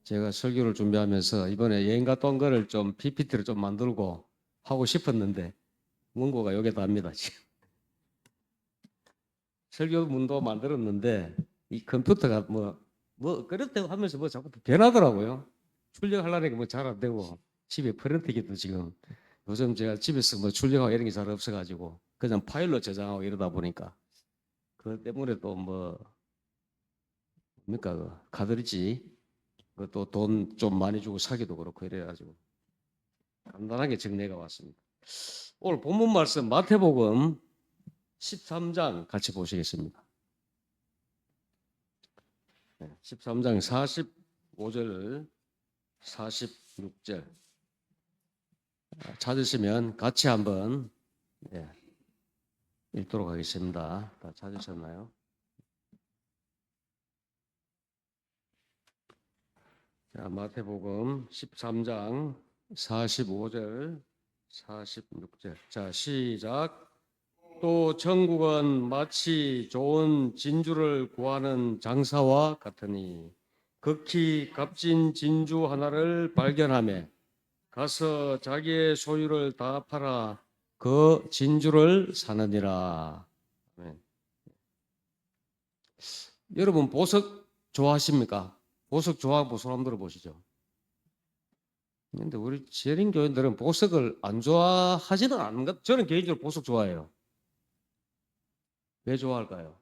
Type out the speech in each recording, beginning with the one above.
제가 설교를 준비하면서 이번에 여행 갔다 온 거를 좀 PPT를 좀 만들고 하고 싶었는데 원고가 여기에 답니다. 지금 설교문도 만들었는데 이 컴퓨터가 뭐 그렇다고 하면서 뭐 자꾸 변하더라고요. 출력하려니까 뭐 잘 안 되고 집에 프린터기도 지금 요즘 제가 집에서 뭐 출력하고 이런 게 잘 없어가지고 그냥 파일로 저장하고 이러다 보니까 그 때문에 또 뭐 뭡니까 그 카드리지 그것도 돈 좀 많이 주고 사기도 그렇고 이래가지고 간단하게 정리가 왔습니다. 오늘 본문 말씀 마태복음 13장 같이 보시겠습니다. 13장 45절 46절 찾으시면 같이 한번 읽도록 하겠습니다. 다 찾으셨나요? 자, 마태복음 13장 45절 46절 자 시작. 또 천국은 마치 좋은 진주를 구하는 장사와 같으니 극히 값진 진주 하나를 발견하며 가서 자기의 소유를 다 팔아 그 진주를 사느니라. 아멘. 여러분 보석 좋아하십니까? 보석 좋아하고 손 한번 들어보시죠. 근데 우리 재림 교인들은 보석을 안 좋아하지는 않는 것. 저는 개인적으로 보석 좋아해요. 왜 좋아할까요?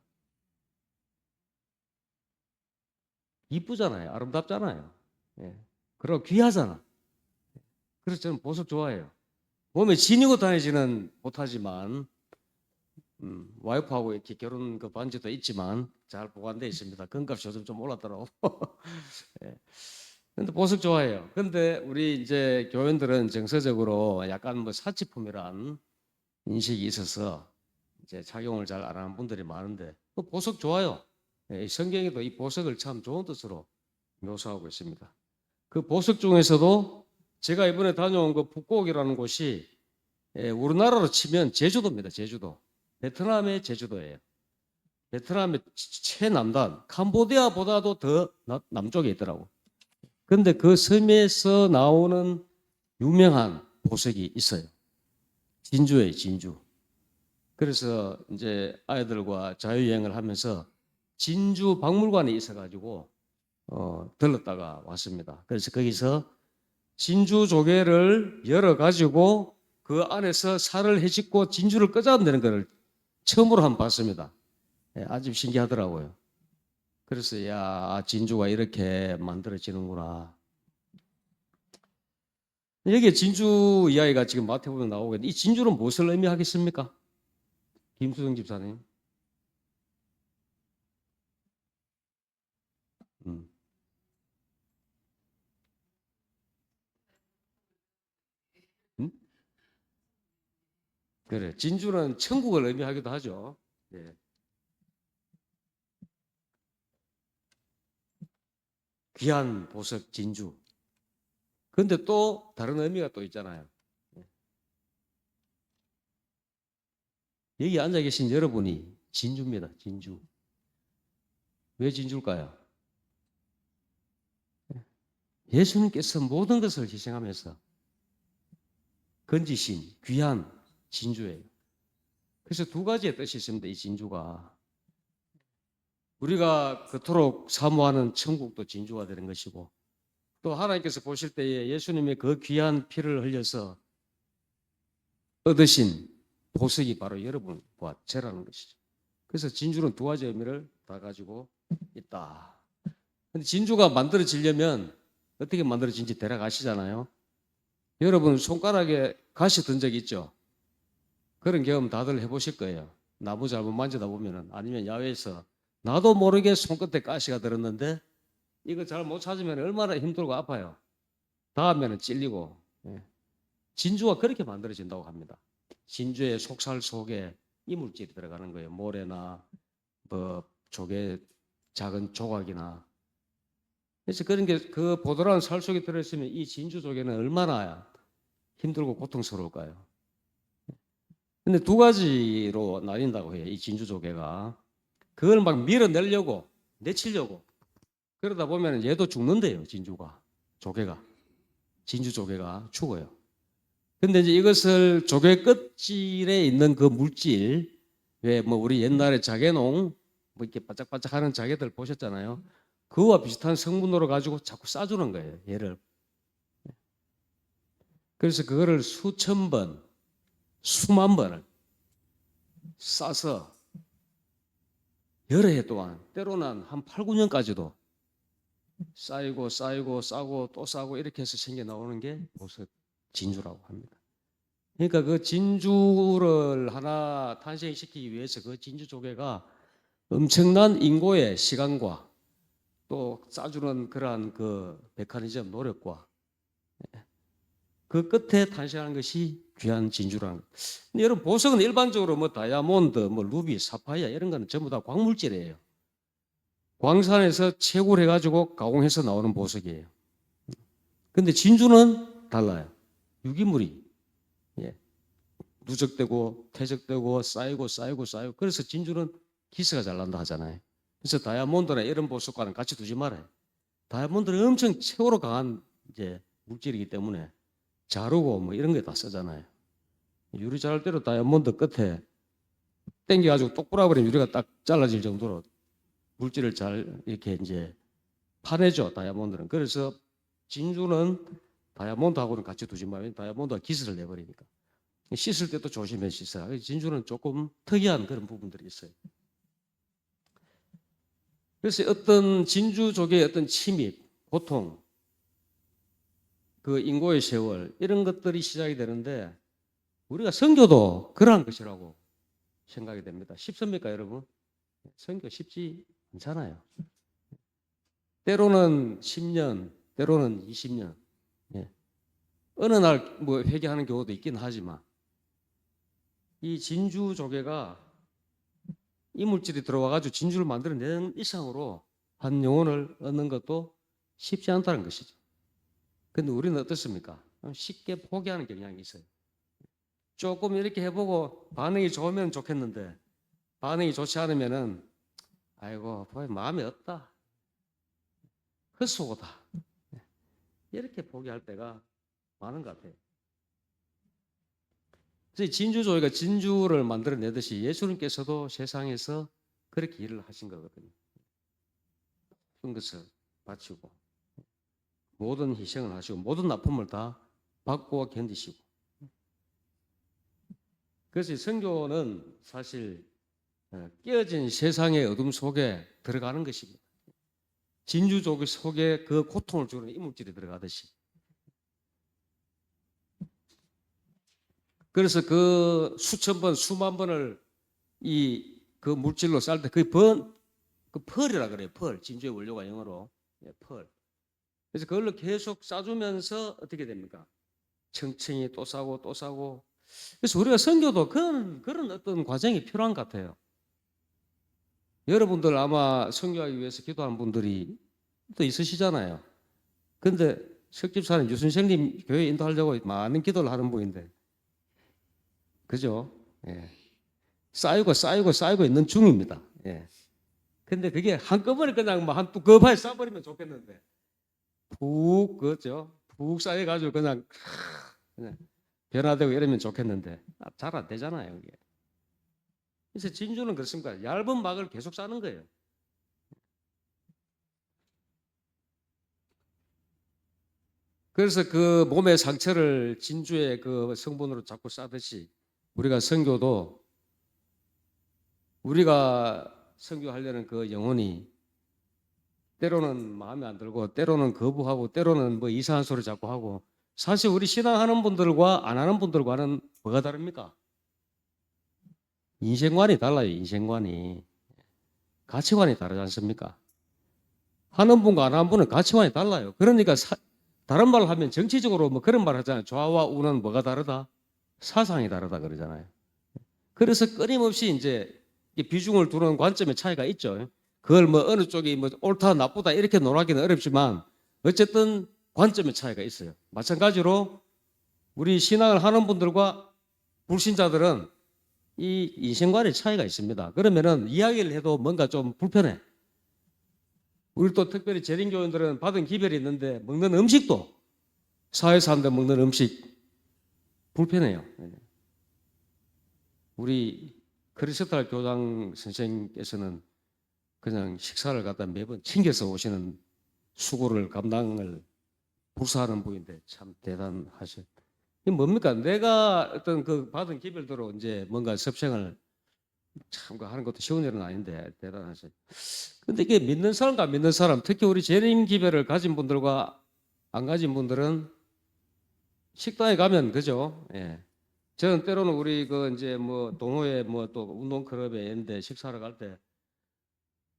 이쁘잖아요. 아름답잖아요. 예. 그리고 귀하잖아. 그래서 저는 보석 좋아해요. 몸에 지니고 다니지는 못하지만 와이프하고 이렇게 결혼 그 반지도 있지만 잘 보관되어 있습니다. 금값이 요즘 좀 올랐더라고. 예. 근데 보석 좋아해요. 근데 우리 이제 교인들은 정서적으로 약간 뭐 사치품이란 인식이 있어서 이제 착용을 잘 안 하는 분들이 많은데 보석 좋아요. 예, 성경에도 이 보석을 참 좋은 뜻으로 묘사하고 있습니다. 그 보석 중에서도 제가 이번에 다녀온 그 푸꾸옥이라는 곳이 우리나라로 치면 제주도입니다. 제주도. 베트남의 제주도예요. 베트남의 최남단, 캄보디아보다도 더 남쪽에 있더라고. 근데 그 섬에서 나오는 유명한 보석이 있어요. 진주예요, 진주. 그래서 이제 아이들과 자유여행을 하면서 진주 박물관에 있어가지고 들렀다가 왔습니다. 그래서 거기서 진주 조개를 열어가지고 그 안에서 살을 헤집고 진주를 꺼내는 것을 처음으로 한번 봤습니다. 아주 신기하더라고요. 그래서 야 진주가 이렇게 만들어지는구나. 여기에 진주 이야기가 지금 마태복음에 나오고 있는데 이 진주는 무엇을 의미하겠습니까? 김수정 집사님. 음. 음? 그래. 진주는 천국을 의미하기도 하죠. 예. 귀한 보석 진주. 근데 또 다른 의미가 또 있잖아요. 예. 여기 앉아 계신 여러분이 진주입니다. 진주. 왜 진주일까요? 예수님께서 모든 것을 희생하면서 건지신 귀한 진주예요. 그래서 두 가지의 뜻이 있습니다. 이 진주가. 우리가 그토록 사모하는 천국도 진주가 되는 것이고 또 하나님께서 보실 때에 예수님의 그 귀한 피를 흘려서 얻으신 보석이 바로 여러분과 저라는 것이죠. 그래서 진주는 두 가지 의미를 다 가지고 있다. 근데 진주가 만들어지려면 어떻게 만들어진지 대략 아시잖아요. 여러분 손가락에 가시 든 적 있죠? 그런 경험 다들 해보실 거예요. 나무 잘못 만지다 보면은 아니면 야외에서 나도 모르게 손끝에 가시가 들었는데 이거 잘 못 찾으면 얼마나 힘들고 아파요. 다음에는 찔리고. 예. 진주가 그렇게 만들어진다고 합니다. 진주의 속살 속에 이물질이 들어가는 거예요. 모래나 뭐 조개 작은 조각이나. 그래서 그런 게 그 보드라운 살 속에 들어있으면 이 진주 조개는 얼마나 힘들고 고통스러울까요? 근데 두 가지로 나뉜다고 해요. 이 진주 조개가. 그걸 막 밀어내려고, 내치려고. 그러다 보면 얘도 죽는데요. 진주 조개가 죽어요. 근데 이제 이것을 조개 끝질에 있는 그 물질, 왜 뭐 우리 옛날에 자개농 뭐 이렇게 바짝바짝하는 자개들 보셨잖아요. 그와 비슷한 성분으로 가지고 자꾸 싸주는 거예요. 얘를. 그래서 그거를 수천 번, 수만 번을 싸서 여러 해 동안, 때로는 한 8, 9년까지도 쌓이고 쌓이고 싸고 또 싸고 이렇게 해서 생겨 나오는 게 보석 진주라고 합니다. 그러니까 그 진주를 하나 탄생시키기 위해서 그 진주 조개가 엄청난 인고의 시간과 또 싸주는 그러한 그 메커니즘 노력과 그 끝에 탄생한 것이 귀한 진주라는 거예요. 근데 여러분 보석은 일반적으로 뭐 다이아몬드, 뭐 루비, 사파이어 이런 거는 전부 다 광물질이에요. 광산에서 채굴 해가지고 가공해서 나오는 보석이에요. 근데 진주는 달라요. 유기물이 누적되고 퇴적되고 쌓이고 쌓이고 쌓이고 그래서 진주는 기스가 잘 난다 하잖아요. 그래서 다이아몬드나 이런 보석과는 같이 두지 말아요. 다이아몬드는 엄청 최고로 강한 이제 물질이기 때문에 자루고 뭐 이런 게 다 쓰잖아요. 유리 자를 때로 다이아몬드 끝에 당겨가지고 똑 부러버리면 유리가 딱 잘라질 정도로 물질을 잘 이렇게 이제 파내죠, 다이아몬드는. 그래서 진주는 다이아몬드하고는 같이 두지 말아요. 다이아몬드가 기스를 내버리니까. 씻을 때도 조심해 씻어야. 진주는 조금 특이한 그런 부분들이 있어요. 그래서 어떤 진주족의 어떤 침입, 고통, 그 인고의 세월 이런 것들이 시작이 되는데 우리가 선교도 그러한 것이라고 생각이 됩니다. 쉽습니까, 여러분? 선교 쉽지 않잖아요. 때로는 10년, 때로는 20년. 어느 날 뭐 회개하는 경우도 있긴 하지만 이 진주 조개가 이물질이 들어와가지고 진주를 만들어내는 이상으로 한 영혼을 얻는 것도 쉽지 않다는 것이죠. 근데 우리는 어떻습니까? 쉽게 포기하는 경향이 있어요. 조금 이렇게 해보고 반응이 좋으면 좋겠는데 반응이 좋지 않으면은 아이고 마음이 없다. 헛수고다. 이렇게 포기할 때가 많은 것 같아요. 진주조개가 진주를 만들어내듯이 예수님께서도 세상에서 그렇게 일을 하신 거거든요. 모든 것을 바치고 모든 희생을 하시고 모든 아픔을 다 받고 견디시고 그래서 선교는 사실 깨어진 세상의 어둠 속에 들어가는 것입니다. 진주조개 속에 그 고통을 주는 이물질이 들어가듯이 그래서 그 수천 번, 수만 번을 그 물질로 쌀 때 그 펄이라 그래요. 펄. 진주의 원료가 영어로. 펄. 그래서 그걸로 계속 싸주면서 어떻게 됩니까? 청청이 또 싸고 또 싸고. 그래서 우리가 선교도 그런 어떤 과정이 필요한 것 같아요. 여러분들 아마 선교하기 위해서 기도하는 분들이 또 있으시잖아요. 근데 석집사는 유순생님 교회 인도하려고 많은 기도를 하는 분인데 그죠? 예. 쌓이고 있는 중입니다. 예. 근데 그게 한꺼번에 그냥 한 뚜껑에 싸버리면 좋겠는데 그죠? 푹 쌓여가지고 그냥 변화되고 이러면 좋겠는데 잘 안 되잖아요. 이게. 그래서 진주는 그렇습니까? 얇은 막을 계속 싸는 거예요. 그래서 그 몸의 상처를 진주의 그 성분으로 자꾸 싸듯이 우리가 선교도 우리가 선교하려는 그 영혼이 때로는 마음에 안 들고 때로는 거부하고 때로는 뭐 이상한 소리 자꾸 하고 사실 우리 신앙하는 분들과 안 하는 분들과는 뭐가 다릅니까? 인생관이 달라요. 인생관이. 가치관이 다르지 않습니까? 하는 분과 안 하는 분은 가치관이 달라요. 그러니까 다른 말을 하면 정치적으로 뭐 그런 말 하잖아요. 좌와 우는 뭐가 다르다? 사상이 다르다 그러잖아요. 그래서 끊임없이 이제 비중을 두는 관점의 차이가 있죠. 그걸 뭐 어느 쪽이 뭐 옳다 나쁘다 이렇게 논하기는 어렵지만 어쨌든 관점의 차이가 있어요. 마찬가지로 우리 신앙을 하는 분들과 불신자들은 이 인생관의 차이가 있습니다. 그러면은 이야기를 해도 뭔가 좀 불편해. 우리 또 특별히 재림교인들은 받은 기별이 있는데 먹는 음식도 사회 사람들 먹는 음식 불편해요. 우리 크리스탈 교장 선생님께서는 그냥 식사를 갖다 매번 챙겨서 오시는 수고를 감당을 불사하는 분인데 참 대단하셔. 이게 뭡니까? 내가 어떤 그 받은 기별대로 이제 뭔가 섭생을 참 하는 것도 쉬운 일은 아닌데 대단하셔. 근데 이게 믿는 사람과 안 믿는 사람, 특히 우리 재림 기별을 가진 분들과 안 가진 분들은 식당에 가면 그죠? 예. 저는 때로는 우리 그 이제 뭐 동호회 뭐 또 운동 클럽에 있는데 식사를 갈 때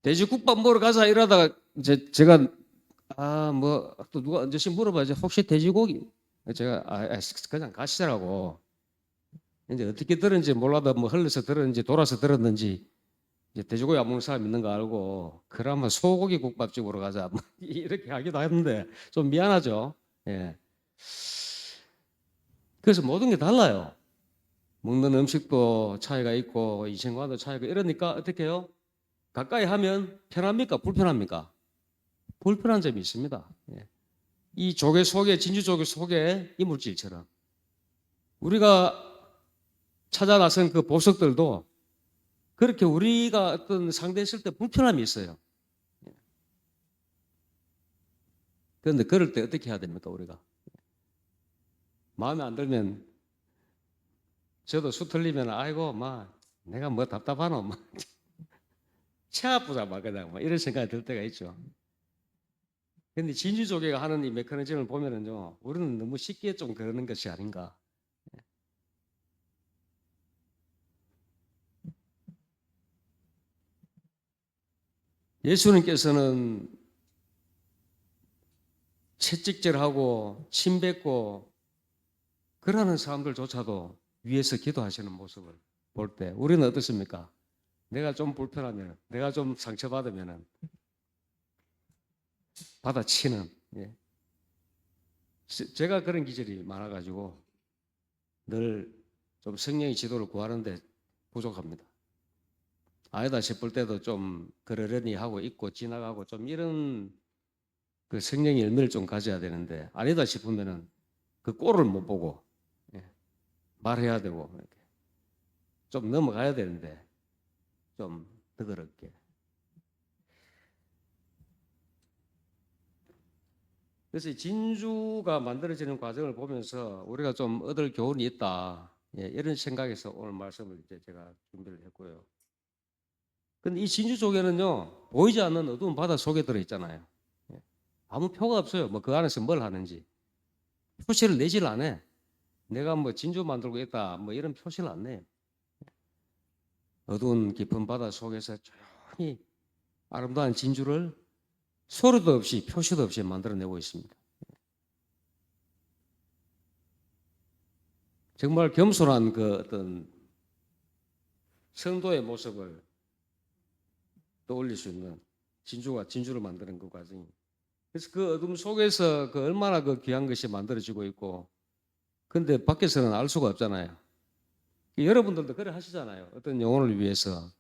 돼지국밥 먹으러 가자 이러다가 이제 제가 뭐 또 누가 언제씩 물어봐야지 혹시 돼지고기 제가 그냥 가시라고 이제 어떻게 들었는지 몰라도 뭐 흘러서 들었는지 돌아서 들었는지 이제 돼지고기 안 먹는 사람 있는 거 알고 그러면 소고기 국밥집으로 가자 뭐 이렇게 하기도 하는데 좀 미안하죠. 예. 그래서 모든 게 달라요. 먹는 음식도 차이가 있고 인생관도 차이가 이러니까 어떻게 해요? 가까이 하면 편합니까? 불편합니까? 불편한 점이 있습니다. 예. 이 조개 속에 진주 조개 속에 이물질처럼 우리가 찾아 나선 그 보석들도 그렇게 우리가 어떤 상대했을 때 불편함이 있어요. 그런데 그럴 때 어떻게 해야 됩니까? 우리가 마음에 안 들면 저도 수 틀리면 아이고 막 내가 뭐 답답하노 막 체 아프자 막 그냥 막 이런 생각이 들 때가 있죠. 근데 진주조개가 하는 이 메커니즘을 보면은요, 우리는 너무 쉽게 좀 그러는 것이 아닌가. 예수님께서는 채찍질하고 침 뱉고 그러는 사람들조차도 위에서 기도하시는 모습을 볼 때 우리는 어떻습니까? 내가 좀 불편하면, 내가 좀 상처받으면 받아치는. 예. 제가 그런 기질이 많아가지고 늘 좀 성령의 지도를 구하는데 부족합니다. 아니다 싶을 때도 좀 그러려니 하고 있고 지나가고 좀 이런 그 성령의 열매를 좀 가져야 되는데 아니다 싶으면은 그 꼴을 못 보고 예, 말해야 되고 이렇게 좀 넘어가야 되는데 좀 너그럽게. 그래서 이 진주가 만들어지는 과정을 보면서 우리가 좀 얻을 교훈이 있다. 예, 이런 생각에서 오늘 말씀을 이제 제가 준비를 했고요. 근데 이 진주 속에는요 보이지 않는 어두운 바다 속에 들어 있잖아요. 예, 아무 표가 없어요. 뭐 그 안에서 뭘 하는지 표시를 내질 않아. 내가 뭐 진주 만들고 있다 뭐 이런 표시를 안 내요. 어두운 깊은 바다 속에서 조용히 아름다운 진주를 소리도 없이 표시도 없이 만들어내고 있습니다. 정말 겸손한 그 어떤 성도의 모습을 떠올릴 수 있는 진주를 만드는 그 과정이. 그래서 그 어둠 속에서 그 얼마나 그 귀한 것이 만들어지고 있고, 근데 밖에서는 알 수가 없잖아요. 여러분들도 그래 하시잖아요. 어떤 영혼을 위해서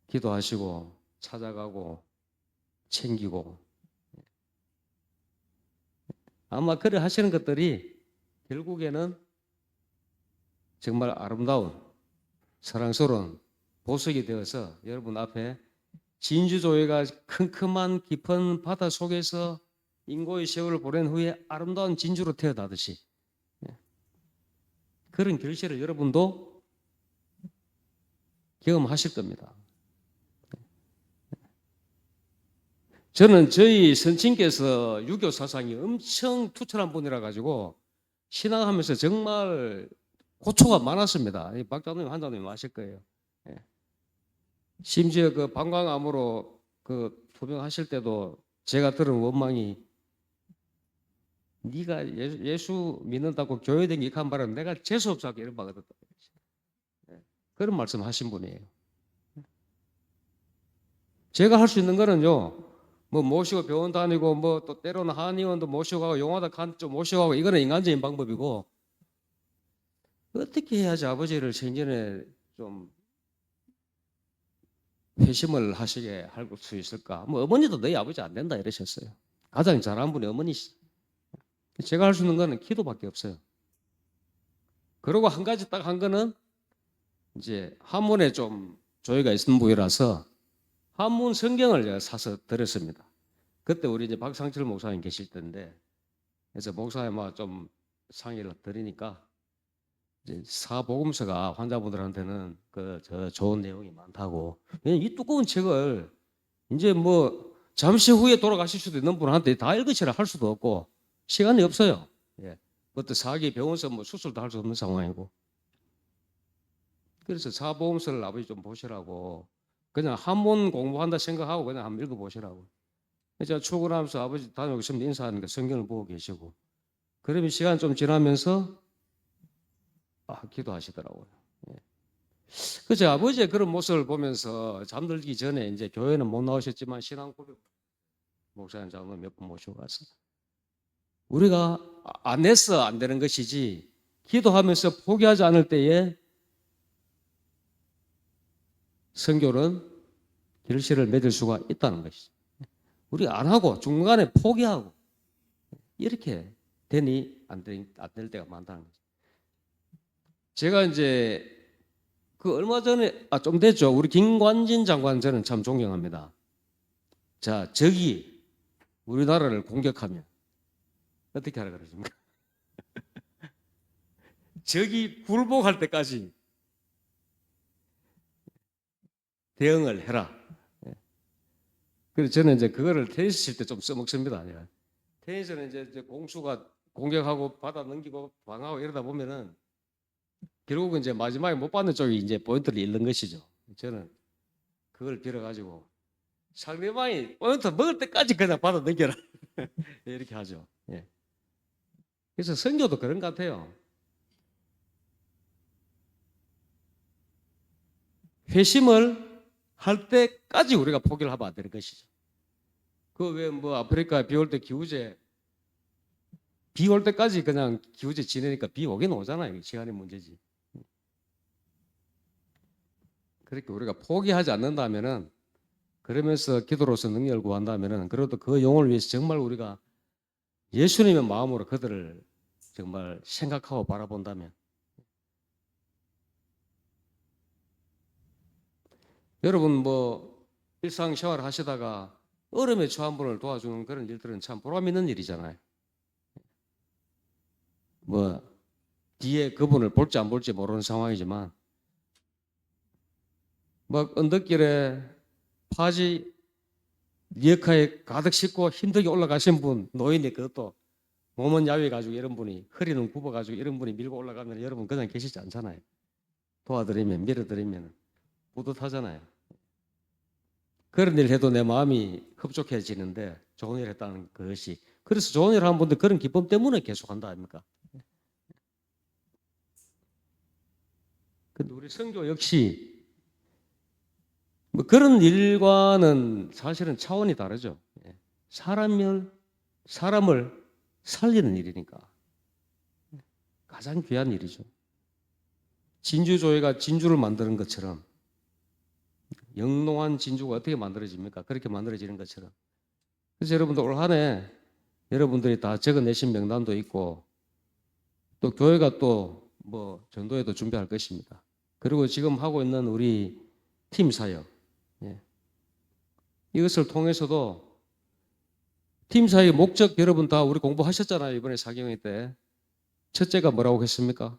기도하시고 찾아가고 챙기고 아마 그래 하시는 것들이 결국에는 정말 아름다운 사랑스러운 보석이 되어서 여러분 앞에 진주조개가 큼큼한 깊은 바다 속에서 인고의 세월을 보낸 후에 아름다운 진주로 태어나듯이 그런 결실을 여러분도 경험하실 겁니다. 저는 저희 선친께서 유교 사상이 엄청 투철한 분이라 가지고 신앙하면서 정말 고초가 많았습니다. 박장님, 한장님 아실 거예요. 예. 심지어 그 방광암으로 그 투병하실 때도 제가 들은 원망이 네가 예수 믿는다고 교회 댕기한 말은 내가 재수 없다고 이런 말을 듣다. 예. 그런 말씀하신 분이에요. 제가 할 수 있는 거는요. 뭐 모시고 병원 다니고 뭐 또 때로는 한의원도 모시고 가고 용화도 좀 모시고 가고 이거는 인간적인 방법이고 어떻게 해야지 아버지를 생전에 좀 회심을 하시게 할 수 있을까? 뭐 어머니도 너희 아버지 안 된다 이러셨어요. 가장 잘한 분이 어머니시. 제가 할 수 있는 거는 기도밖에 없어요. 그리고 한 가지 딱 한 거는 이제 한문에 좀 조예가 있는 분이라서 한문 성경을 제가 사서 드렸습니다. 그때 우리 이제 박상철 목사님 계실 때인데, 그래서 목사님과 좀 상의를 드리니까 이제 사복음서가 환자분들한테는 저 좋은 내용이 많다고. 왜냐면 이 두꺼운 책을 이제 뭐 잠시 후에 돌아가실 수도 있는 분한테 다 읽으시라 할 수도 없고 시간이 없어요. 예. 그것도 사기 병원에서 뭐 수술도 할 수 없는 상황이고. 그래서 사복음서를 아버지 좀 보시라고 그냥 한문 공부한다 생각하고 그냥 한번 읽어보시라고. 제가 출근하면서 아버지 다녀오셨으면 인사하니까 성경을 보고 계시고 그러면 시간 좀 지나면서 기도하시더라고요. 예. 그래서 아버지의 그런 모습을 보면서 잠들기 전에 이제 교회는 못 나오셨지만 신앙 고백 목사님 장로 몇 번 모시고 가서 우리가 안 해서 안 되는 것이지 기도하면서 포기하지 않을 때에 선교는 결실을 맺을 수가 있다는 것이죠. 우리 안 하고 중간에 포기하고 이렇게 되니 안 될 때가 많다는 거죠. 제가 이제 그 얼마 전에 좀 됐죠. 우리 김관진 장관 저는 참 존경합니다. 자, 적이 우리나라를 공격하면 어떻게 하라 그러십니까? 적이 굴복할 때까지 대응을 해라. 그래서 저는 이제 그거를 테니스 칠 때 좀 써먹습니다. 테니스는 이제 공수가 공격하고 받아 넘기고 방하고 이러다 보면은 결국은 이제 마지막에 못 받는 쪽이 이제 포인트를 잃는 것이죠. 저는 그걸 빌어가지고 상대방이 포인트 먹을 때까지 그냥 받아 넘겨라. 이렇게 하죠. 예. 그래서 선교도 그런 것 같아요. 회심을 할 때까지 우리가 포기를 하면 안 되는 것이죠. 그 왜 뭐 아프리카 비 올 때 기후제 비 올 때까지 그냥 기후제 지내니까 비 오긴 오잖아요. 시간의 문제지. 그렇게 우리가 포기하지 않는다면은 그러면서 기도로서 능력을 구한다면은 그래도 그 영혼을 위해서 정말 우리가 예수님의 마음으로 그들을 정말 생각하고 바라본다면 여러분 뭐 일상생활 하시다가 얼음에 처한 분을 도와주는 그런 일들은 참 보람 있는 일이잖아요. 뭐 뒤에 그분을 볼지 안 볼지 모르는 상황이지만 막 언덕길에 파지 리어카에 가득 싣고 힘들게 올라가신 분 노인이 그것도 몸은 야위가지고 이런 분이 허리는 굽어가지고 이런 분이 밀고 올라가면 여러분 그냥 계시지 않잖아요. 도와드리면 밀어드리면 뿌듯하잖아요. 그런 일 해도 내 마음이 흡족해지는데 좋은 일 했다는 것이 그래서 좋은 일 하는 분들 그런 기쁨 때문에 계속한다 아닙니까? 근데 우리 선교 역시 뭐 그런 일과는 사실은 차원이 다르죠. 사람을 살리는 일이니까 가장 귀한 일이죠. 진주조회가 진주를 만드는 것처럼 영롱한 진주가 어떻게 만들어집니까? 그렇게 만들어지는 것처럼. 그래서 여러분들 올 한 해 여러분들이 다 적어내신 명단도 있고 또 교회가 또 뭐 전도회도 준비할 것입니다. 그리고 지금 하고 있는 우리 팀 사역 이것을 통해서도 팀 사역 목적 여러분 다 우리 공부하셨잖아요. 이번에 사경회 때. 첫째가 뭐라고 했습니까?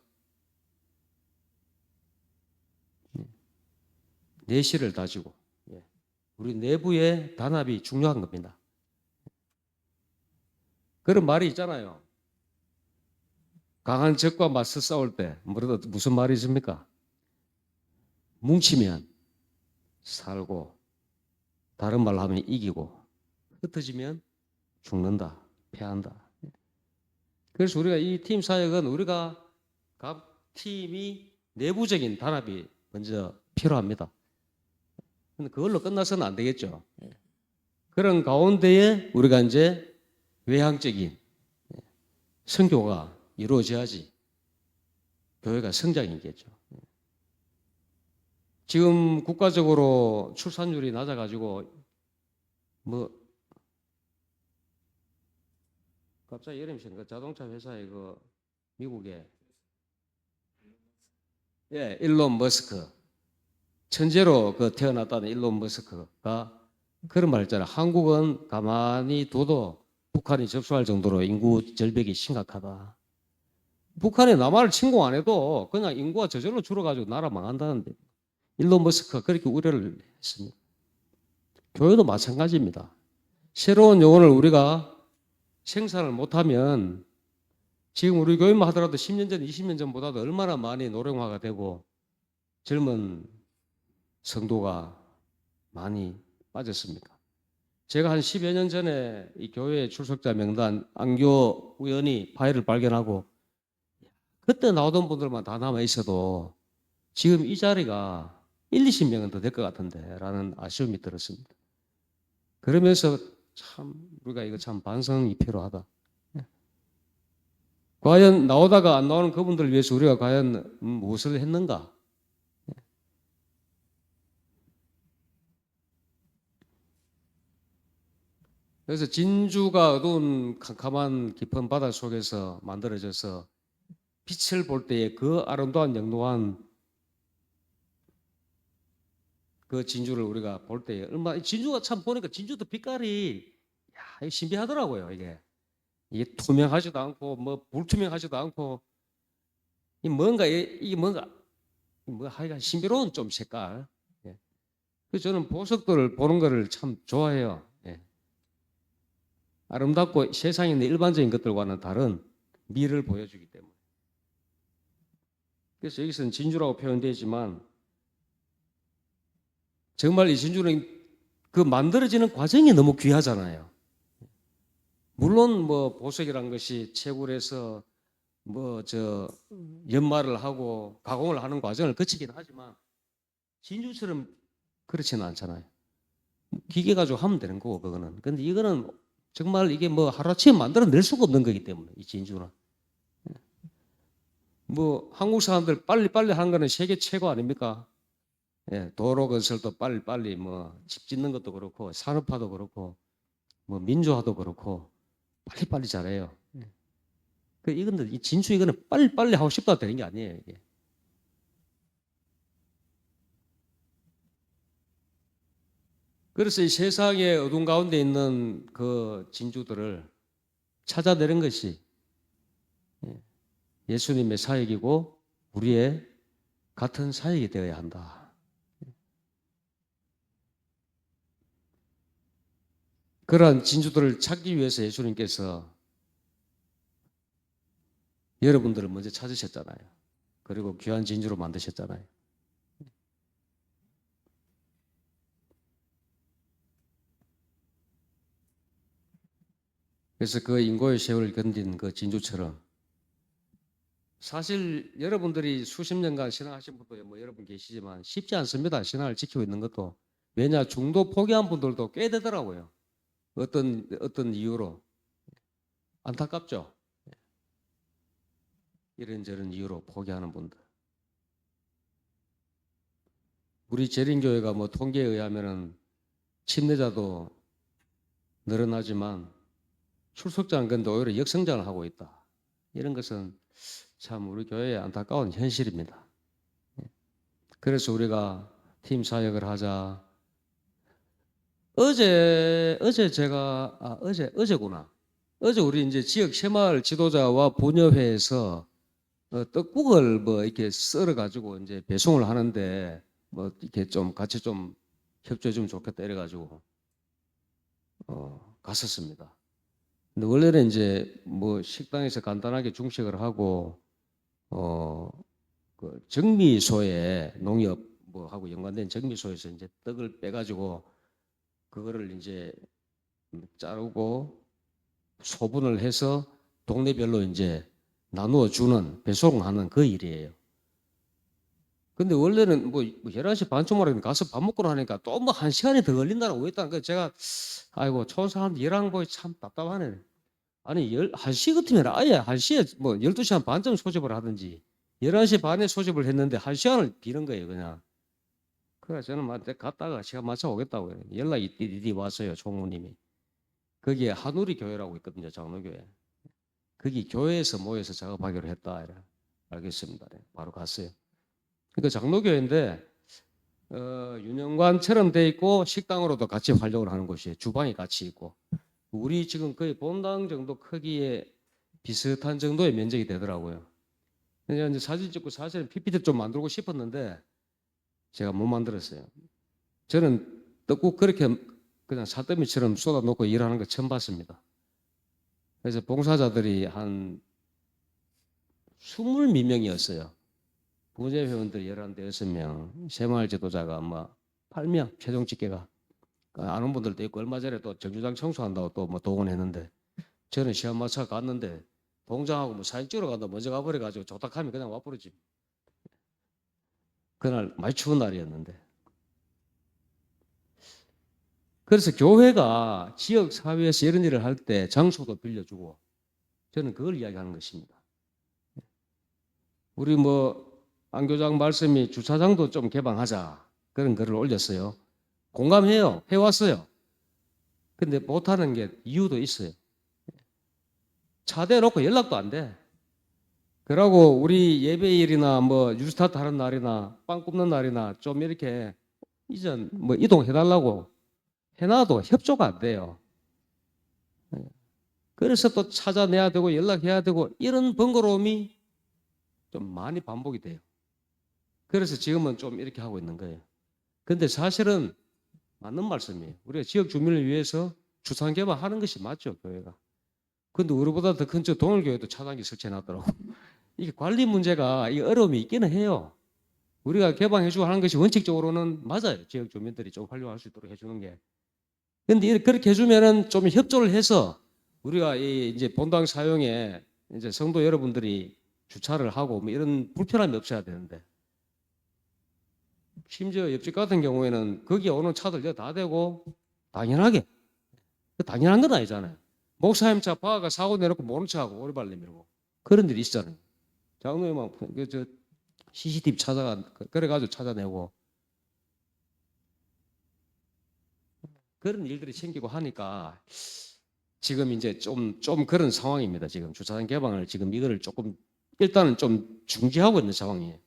내실을 다지고 우리 내부의 단합이 중요한 겁니다. 그런 말이 있잖아요. 강한 적과 맞서 싸울 때 무슨 말이 있습니까? 뭉치면 살고 다른 말로 하면 이기고 흩어지면 죽는다, 패한다. 그래서 우리가 이 팀 사역은 우리가 각 팀이 내부적인 단합이 먼저 필요합니다. 근데 그걸로 끝나서는 안 되겠죠. 그런 가운데에 우리가 이제 외향적인 선교가 이루어져야지 교회가 성장이겠죠. 지금 국가적으로 출산율이 낮아가지고 뭐 갑자기 이름이 그 자동차 회사의 그 미국의 일론 머스크 천재로 그 태어났다는 일론 머스크가 그런 말 했잖아요. 한국은 가만히 둬도 북한이 접수할 정도로 인구 절벽이 심각하다. 북한이 남한을 침공 안 해도 그냥 인구가 저절로 줄어가지고 나라 망한다는데 일론 머스크가 그렇게 우려를 했습니다. 교회도 마찬가지입니다. 새로운 영혼을 우리가 생산을 못하면 지금 우리 교회만 하더라도 10년 전, 20년 전보다도 얼마나 많이 노령화가 되고 젊은 성도가 많이 빠졌습니까? 제가 한 10여 년 전에 이 교회 출석자 명단 안교 우연히 파일을 발견하고 그때 나오던 분들만 다 남아 있어도 지금 이 자리가 1, 20명은 더 될 것 같은데 라는 아쉬움이 들었습니다. 그러면서 참 우리가 이거 참 반성이 필요하다. 과연 나오다가 안 나오는 그분들을 위해서 우리가 과연 무엇을 했는가? 그래서 진주가 어두운 캄캄한 깊은 바다 속에서 만들어져서 빛을 볼 때에 그 아름다운 영롱한 그 진주를 우리가 볼 때에 얼마 진주가 참 보니까 진주도 빛깔이 야, 신비하더라고요. 이게 투명하지도 않고 뭐 불투명하지도 않고 이 뭔가 이게 뭔가 뭐 하여간 신비로운 좀 색깔. 예. 그래서 저는 보석들을 보는 거를 참 좋아해요. 예. 아름답고 세상에 있는 일반적인 것들과는 다른 미를 보여주기 때문에. 그래서 여기서는 진주라고 표현되지만 정말 이 진주는 그 만들어지는 과정이 너무 귀하잖아요. 물론 뭐 보석이란 것이 채굴해서 뭐 저 연마를 하고 가공을 하는 과정을 거치긴 하지만 진주처럼 그렇지는 않잖아요. 기계 가지고 하면 되는 거고 그거는. 근데 이거는 정말 이게 뭐 하루아침에 만들어낼 수가 없는 거기 때문에 이 진주는. 뭐 한국 사람들 빨리빨리 하는 거는 세계 최고 아닙니까? 예, 도로 건설도 빨리빨리 뭐 집 짓는 것도 그렇고 산업화도 그렇고 뭐 민주화도 그렇고 빨리빨리 잘해요. 그 이건데 이 진주 이거는 빨리빨리 하고 싶다 되는 게 아니에요, 이게. 그래서 이 세상의 어둠 가운데 있는 그 진주들을 찾아내는 것이 예수님의 사역이고 우리의 같은 사역이 되어야 한다. 그러한 진주들을 찾기 위해서 예수님께서 여러분들을 먼저 찾으셨잖아요. 그리고 귀한 진주로 만드셨잖아요. 그래서 그 인고의 세월을 견딘 그 진주처럼 사실 여러분들이 수십 년간 신앙하신 분도 뭐 여러분 계시지만 쉽지 않습니다. 신앙을 지키고 있는 것도. 왜냐 중도 포기한 분들도 꽤 되더라고요. 어떤 이유로 안타깝죠. 이런저런 이유로 포기하는 분들. 우리 재림교회가 뭐 통계에 의하면은 침례자도 늘어나지만 출석자는 근데 오히려 역성장을 하고 있다. 이런 것은 참 우리 교회의 안타까운 현실입니다. 그래서 우리가 팀 사역을 하자. 어제 제가 어제구나. 어제 우리 이제 지역 새마을 지도자와 본협회에서 떡국을 뭐 이렇게 썰어 가지고 이제 배송을 하는데 뭐 이렇게 좀 같이 좀 협조해 주면 좋겠다 이래 가지고 갔었습니다. 근데 원래는 이제 뭐 식당에서 간단하게 중식을 하고 그 정미소에 농협 뭐 하고 연관된 정미소에서 이제 떡을 빼 가지고 그거를 이제 자르고 소분을 해서 동네별로 이제 나누어 주는 배송하는 그 일이에요. 근데 원래는 뭐 11시 반쯤으로 가서 밥 먹고 나니까 또 뭐 1시간이 더 걸린다는 오했다는 거 제가 아이고 촌 사람들 일하는 거참 답답하네. 아니 1시 같으면 아예 1시에 뭐 12시 한 반쯤 소집을 하든지 11시 반에 소집을 했는데 1시간을 비는 거예요 그냥. 그래 저는 막 갔다가 시간 맞춰 오겠다고요. 연락이 띠디디 왔어요. 총무님이. 거기에 하누리 교회라고 있거든요. 장로교회. 거기 교회에서 모여서 작업하기로 했다. 이래. 알겠습니다. 네, 바로 갔어요. 그러니까 장로교회인데 윤영관처럼 돼 있고 식당으로도 같이 활용을 하는 곳이에요. 주방이 같이 있고. 우리 지금 거의 본당 정도 크기의 비슷한 정도의 면적이 되더라고요. 그래서 이제 사진 찍고 사실은 PPT 좀 만들고 싶었는데 제가 못 만들었어요. 저는 떡국 그렇게 그냥 사더미처럼 쏟아놓고 일하는 거 처음 봤습니다. 그래서 봉사자들이 한 20몇 명이었어요. 부재 회원들이 11, 6명, 새마을 지도자가 아마 8명, 최종 집계가. 아는 분들도 있고 얼마 전에 또 정류장 청소한다고 또 뭐 동원했는데 저는 시험 맞춰 갔는데 동장하고 뭐 사진 찍으러 간다 먼저 가버려가지고 조탁하면 그냥 와버리지. 그날 많이 추운 날이었는데. 그래서 교회가 지역 사회에서 이런 일을 할 때 장소도 빌려주고 저는 그걸 이야기하는 것입니다. 우리 뭐 안교장 말씀이 주차장도 좀 개방하자 그런 글을 올렸어요. 공감해요. 해왔어요. 근데 못하는 게 이유도 있어요. 차 대놓고 연락도 안 돼. 그러고 우리 예배일이나 뭐 뉴스타트 하는 날이나 빵 굽는 날이나 좀 이렇게 이전 뭐 이동해달라고 해놔도 협조가 안 돼요. 그래서 또 찾아내야 되고 연락해야 되고 이런 번거로움이 좀 많이 반복이 돼요. 그래서 지금은 좀 이렇게 하고 있는 거예요. 근데 사실은 맞는 말씀이에요. 우리가 지역 주민을 위해서 주상 개발하는 것이 맞죠, 교회가. 근데 우리보다 더 큰 저 동일교회도 차단기 설치해놨더라고. 이게 관리 문제가 이 어려움이 있기는 해요. 우리가 개방해주고 하는 것이 원칙적으로는 맞아요. 지역 주민들이 좀 활용할 수 있도록 해주는 게. 근데 그렇게 해주면은 좀 협조를 해서 우리가 이제 본당 사용에 이제 성도 여러분들이 주차를 하고 뭐 이런 불편함이 없어야 되는데 심지어 옆집 같은 경우에는 거기 오는 차들 다 대고 당연하게 당연한 건 아니잖아요. 목사님 차 박아가 사고 내놓고 모른 척하고 오리발 내밀고 그런 일이 있잖아요. 장로님은 저 CCTV 찾아가 그래가지고 찾아내고 그런 일들이 생기고 하니까 지금 이제 좀 그런 상황입니다. 지금 주차장 개방을 지금 이거를 조금 일단은 좀 중지하고 있는 상황이에요.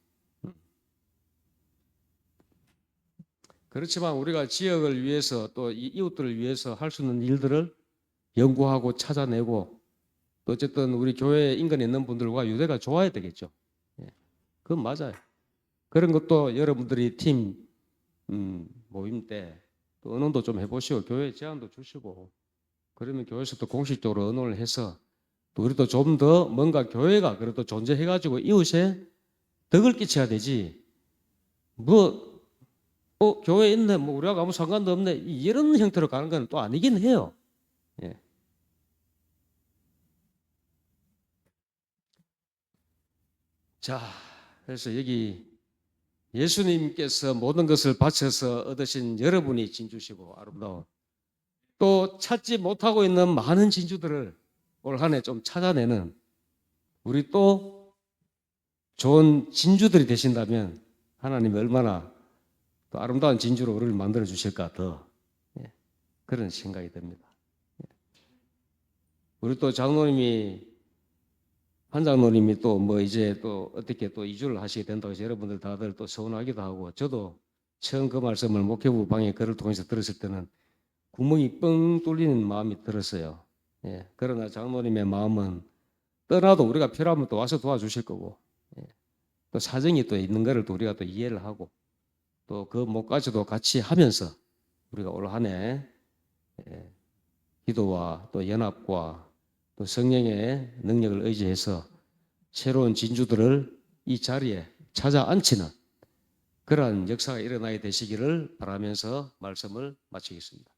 그렇지만 우리가 지역을 위해서 또 이웃들을 위해서 할 수 있는 일들을 연구하고 찾아내고 또 어쨌든 우리 교회 인근에 있는 분들과 유대가 좋아야 되겠죠. 예, 그건 맞아요. 그런 것도 여러분들이 팀 모임 때 또 의논도 좀 해보시고 교회 제안도 주시고 그러면 교회에서도 공식적으로 의논을 해서 또 우리도 좀 더 뭔가 교회가 그래도 존재해가지고 이웃에 덕을 끼쳐야 되지. 뭐, 교회 있네. 뭐, 우리하고 아무 상관도 없네. 이런 형태로 가는 건 또 아니긴 해요. 예. 자, 그래서 여기 예수님께서 모든 것을 바쳐서 얻으신 여러분이 진주시고 아름다운 또 찾지 못하고 있는 많은 진주들을 올 한 해 좀 찾아내는 우리 또 좋은 진주들이 되신다면 하나님이 얼마나 또 아름다운 진주로 우리를 만들어 주실까 더 그런 생각이 듭니다. 우리 또 장로님이 한 장로님이 또 뭐 이제 또 어떻게 또 이주를 하시게 된다고 해서 여러분들 다들 또 서운하기도 하고 저도 처음 그 말씀을 목회부 방에 글을 통해서 들었을 때는 구멍이 뻥 뚫리는 마음이 들었어요. 예. 그러나 장로님의 마음은 떠나도 우리가 필요하면 또 와서 도와주실 거고 예. 또 사정이 또 있는 거를 또 우리가 또 이해를 하고 또 그 목까지도 같이 하면서 우리가 올 한 해 기도와 또 연합과 또 성령의 능력을 의지해서 새로운 진주들을 이 자리에 찾아 앉히는 그러한 역사가 일어나게 되시기를 바라면서 말씀을 마치겠습니다.